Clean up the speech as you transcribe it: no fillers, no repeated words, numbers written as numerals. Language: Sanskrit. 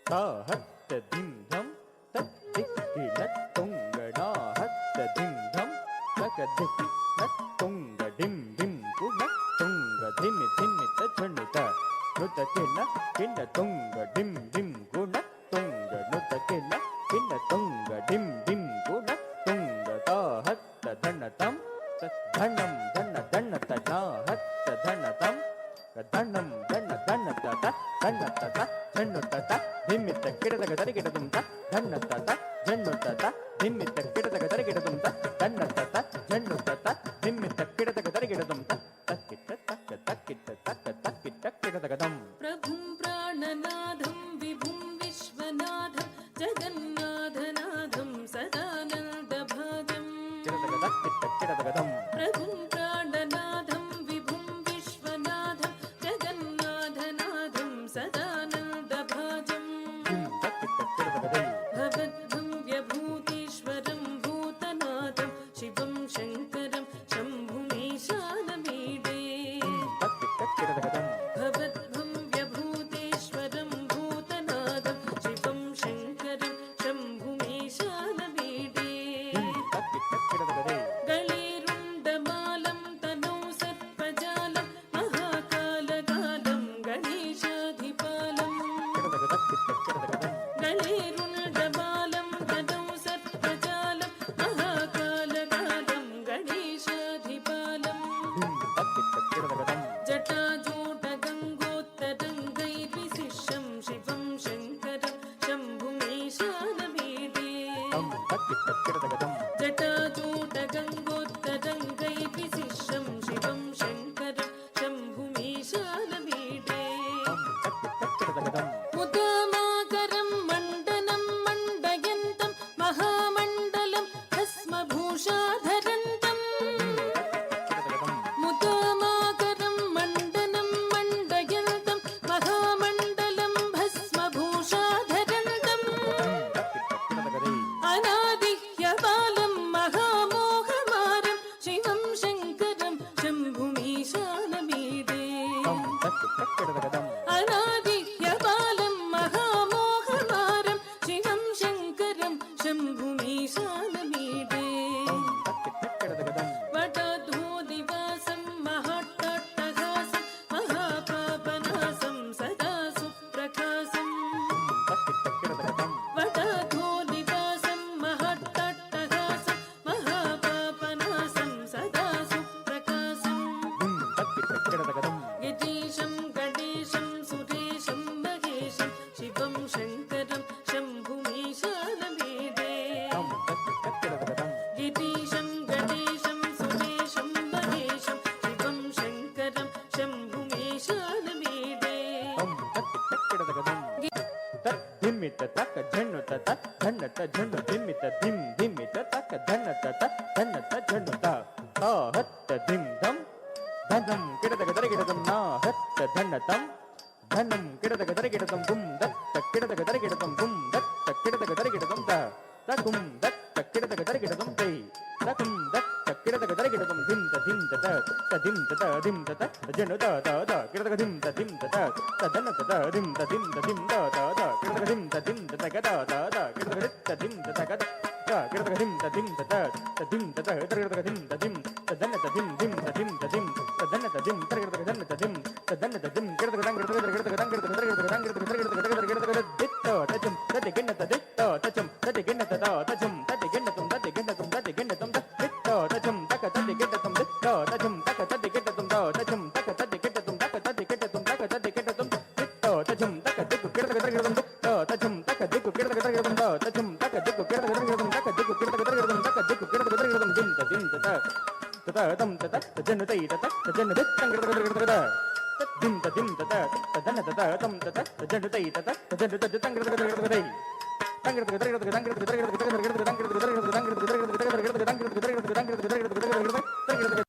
ತಾ ಹತ್ತ ಧಿಂ ಧಂ ತತ್ ದಿಕ್ಕಿ ನತ್ ತುಂಗಡ ಹತ್ತ ಧಿಂ ಧಂ ತಕ ದಿಕ್ಕಿ ನತ್ ತುಂಗ ಡಿಂ ಡಿಂ ಕುಡ ತುಂಗ ಧಿಮಿ ಧಿಮಿ ತ ಝಣುತ ನುತ ಕಿನ್ನ ಕಿನ್ನ ತುಂಗ ಡಿಂ ಡಿಂ ಗುಣ ತುಂಗ ನುತ ಕಿನ್ನ ಕಿನ್ನ ತುಂಗ ಡಿಂ ಡಿಂ ಗುಣ ತುಂಗ ತಾ ಹತ್ತ ಧನ ತಂ ಧನಂ ಧನ ಧನ ತ ಹತ್ತ ಧನ ತಂ ಧನಂ ಧನ ಧನ ತ ಧನ ತ ಝಣ್ಣು ತ ಧಿಮ್ಮಿತ ಕಿಡದಗ ದರಿಗಿಡ ದುಂತ ಧನ್ನ ತ ಝಣ್ಣು ತ ಧಿಮ್ಮಿತ ಕಿಡದಗ ದರಿಗಿಡ ದುಂತ ಧನ್ನ ತ ಝಣ್ಣು ತ ಧಿಮ್ಮಿತ ಕಿಡದಗ ದರಿಗಿಡ ದುಂತ ತಕ್ಕಿಟ್ಟ ತಕ್ಕ ತಕ್ಕಿಟ್ಟ ತಕ್ಕ ತಕ್ಕಿಟ್ಟ ಕಿಡದಗ ದಂ ಪ್ರಭುಂ ಪ್ರಾಣನಾಥಂ ವಿಭುಂ ವಿಶ್ವನಾಥಂ ಜಗನ್ನಾಥನಾಥಂ ಸದಾನಂದ ಭಾಗಂ ಕಿಡದಗ ತಕ್ಕಿಟ್ಟ ಕಿಡದಗ ದಂ ಪ್ರಭುಂ ಪ್ರಾಣನಾಥಂ ವಿಭುಂ ವಿಶ್ವನಾಥಂ ಜಗನ್ನಾಥನಾಥಂ ಸದಾನಂದ ಭಾಗಂ ತಕ್ಕಿಟ್ಟ ಕಿಡದಗ ದಂ ಭವದ್ಭಂ ವ್ಯಭೂತೀಶ್ವರಂ ಭೂತನಾಥಂ ಶಿವಂ ಶಂಕರಂ ಶಂಭುಮೀಶಾನಮೀಡೇ ತಕ್ಕಿಟ್ಟ ಕಿಡದಗ ದಂ ಭವದ್ಭಂ ವ್ಯಭೂತೀಶ್ವರಂ ಭೂತನಾಥಂ ಶಿವಂ ಶಂಕರಂ ಶಂಭುಮೀಶಾನಮೀಡೇ ತಕ್ಕಿಟ್ಟ ಕಿಡದಗ ದೈ ಗಣೇರುಂಡಮಾಲಂ ತನೌ ಸರ್ಪಜಾಲಂ ಮಹಾಕಾಲಕಾಲಂ ಗಣೇಶಾಧಿಪಾಲಂ ಕಿಡದಗ ತಕ್ಕಿಟ್ಟ ಕಿಡದಗ ದಂ ಗಣೇರುಂಡಮಾಲಂ ತನೌ ಸರ್ಪಜಾಲಂ ಮಹಾಕಾಲಕಾಲಂ ಗಣೇಶಾಧಿಪಾಲಂ ತಕ್ಕಿಟ್ಟ ಕಿಡದಗ ದಂ ಜಟಾಜೂಟಗಂಗೋತ್ತರಂಗೈರ್ವಿಶಿಷ್ಯಂ ಶಿವಂ ಶಂಕರಂ ಶಂಭುಮೀಶಾನಮೀಡೇ ತಕ್ಕಿಟ್ಟ ಕಿಡದಗ ದಂ ಜಟಾಜೂಟಗಂಗೋತ್ತರಂಗೈರ್ವಿಶಿಷ್ಯಂ ಶಿವಂ ಶಂಕರಂ ಶಂಭುಮೀಶಾನಮೀಡೇ ತಕ್ಕಿಟ್ಟ ಕಿಡದಗ ದಂ ಮುದಾಮಾಕರಂ ಮಂಡನಂ ಮಂಡಯಂತಂ ಮಹಾಮಂಡಲಂ ಭಸ್ಮಭೂಷಾಧರಂತಂ ಮುದಾಮಾಕರಂ ಮಂಡನಂ ಮಂಡಯಂತಂ ಮಹಾಮಂಡಲಂ ಭಸ್ಮಭೂಷಾಧರಂತಂ ಅನಾದಿಹ್ಯಬಾಲಂ ಮಹಾಮೋಹಮಾರಂ ಶಿವಂ ಶಂಕರಂ ಶಂಭುಮೀಶಾನಮೀಡೇ ಅನಾದಿಹ್ಯಬಾಲಂ ಮಹಾಮೋಹಮಾರಂ ಶಿವಂ ಶಂಕರಂ ಶಂಭುಮೀಶಾನಮೀಡೇ ವಟಧೂದಿವಾಸಂ ಮಹಾಟ್ಟಟ್ಟಹಾಸಂ ಮಹಾಪಾಪನಾಸಂ ಸದಾ ಸುಪ್ರಕಾಶಂ ವಟಧೂದಿವಾಸಂ ಮಹಾಟ್ಟಟ್ಟಹಾಸಂ ಮಹಾಪಾಪನಾಸಂ ಸದಾ ಸುಪ್ರಕಾಶಂ ಯತೀಶಂ ಗಣೇಶಂ ಸುರೇಶಂ ಮಹೇಶಂ ಶಿವಂ ಶಂಕರಂ ಶಂಭುಮೀಶಾನಮೀಡೇ ಯತೀಶಂ ಗಣೇಶಂ ಸುರೇಶಂ ಮಹೇಶಂ ಶಿವಂ ಶಂಕರಂ ಶಂಭುಮೀಶಾನಮೀಡೇ ಧಿಮ್ಮಿತ ತಕ್ಕ ಝಣ್ಣು ತ ಧನ್ನ ತ ಝಣ್ಣು ಧಿಮ್ಮಿತ ಧಿಮ್ ಧಿಮ್ಮಿತ ತಕ್ಕ ಧನ್ನ ತ ಧನ್ನ ತ ಝಣ್ಣು ತ ಹತ್ತ ಧಿಂ ಧಂ ಧನಂ ಕಿಡದಗ ದರಗಿಡದಂ ನಾ ಹತ್ತ ಧನ್ನ ತಂ ಧನಂ ಕಿಡದಗ ದರಗಿಡದಂ ಗುಂ ದತ್ತ ಕಿಡದಗ ದರಗಿಡದಂ ಗುಂ ದತ್ತ ಕಿಡದಗ ದರಗಿಡದಂ ತಕುಂ ದತ್ತ ಕಿಡದಗ ದರಗಿಡದಂ ತೈ ತಕುಂ ದತ್ತ ಕಿಡದಗ ದರಗಿಡದಂ ಧಿಂ ತ ಧಿಂ ತ ಧಿಂ ತ ಝಣ್ಣು ತ ಕಿಡದಗ ಧಿಂ ತ ಧನ್ನ ತ ಧಿಂ ತ ಧಿಂ ಕಿಡದಗ ಧಿಂ ತ ತಗ ಕಿಡದಗ ದಿತ್ತ ಧಿಂ ತ ತಗ ಕಿಡದಗ ಧಿಂ ತ ಧಿಂ ತ ಕಿಡದಗ ಧಿಂ ತ ಧನ್ನ ತ ಧಿಂ ಧನ್ನ ತ ಧಿಂ ಕಿಡದಗ ಧನ್ನ ತ ಧಿಂ ಕಿಡದಗ ದಂಗ ಕಿಡದಗ ದಿತ್ತ ತಜಂ ತದೆ ಗಿಣ್ಣ ತ ದಿತ್ತ ತಜಂ ತದೆ ಗಿಣ್ಣ ತ ತಜಂ ತದೆ ಗಿಣ್ಣ ತುಂ ತದೆ ಗಿಣ್ಣ ತುಂ ತದೆ ಗಿಣ್ಣ ತುಂ ದಿತ್ತ ತಜಂ ತಕ ತದೆ ಗಿಣ್ಣ ತುಂ ದಿತ್ತ ತಜಂ ತಕ ತದೆ ಗಿಣ್ಣ ತುಂ ತಜಂ ತಕ ತದೆ ಗಿಣ್ಣ ತುಂ ತಕ ತದೆ ಗಿಣ್ಣ ತುಂ ತಕ ತದೆ ಗಿಣ್ಣ ತುಂ ದಿತ್ತ ತಜಂ ತಕ ದಿಕ್ಕು ಕಿಡದಗ ದರಗಿಡದಂ ದಿತ್ತ ತಜಂ ತಕ ದಿಕ್ಕು ಕಿಡದಗ ದರಗಿಡದಂ ತಜಂ ತಕ ದಿಕ್ಕು ಕಿಡದಗ ದರಗಿಡದಂ ತಕ ದಿಕ್ಕು ಕಿಡದಗ ದರಗಿಡದಂ ತಕ ದಿಕ್ಕು ಕಿಡದಗ ದರಗಿಡದಂ ದಿಂ ತ ತತ ತಂ ತತ ತಜನ್ನ ತೈ ತತ ತಜನ್ನ ದಿತ್ತಂ ಕಿಡದಗ ದರಗಿಡದಗ ಧಿಂ ತ ತದನ್ನ ತತ ತಂ ತತ ತಜನ್ನ ತೈ ತತ ತಜನ್ನ ತಜಂ ಕಿಡದಗ ದರಗಿಡದಗ ದೈ ತಂಗಿಡದಗ ದರಗಿಡದಗ ದಂಗಿಡದಗ ದರಗಿಡದಗ ದರಗಿಡದಗ ದಂಗಿಡದಗ ದರಗಿಡದಗ ದಂಗಿಡದಗ ದರಗಿಡದಗ ದಂಗಿಡದಗ ದರಗಿಡದಗ ದಂಗಿಡದಗ ದರಗಿಡದಗ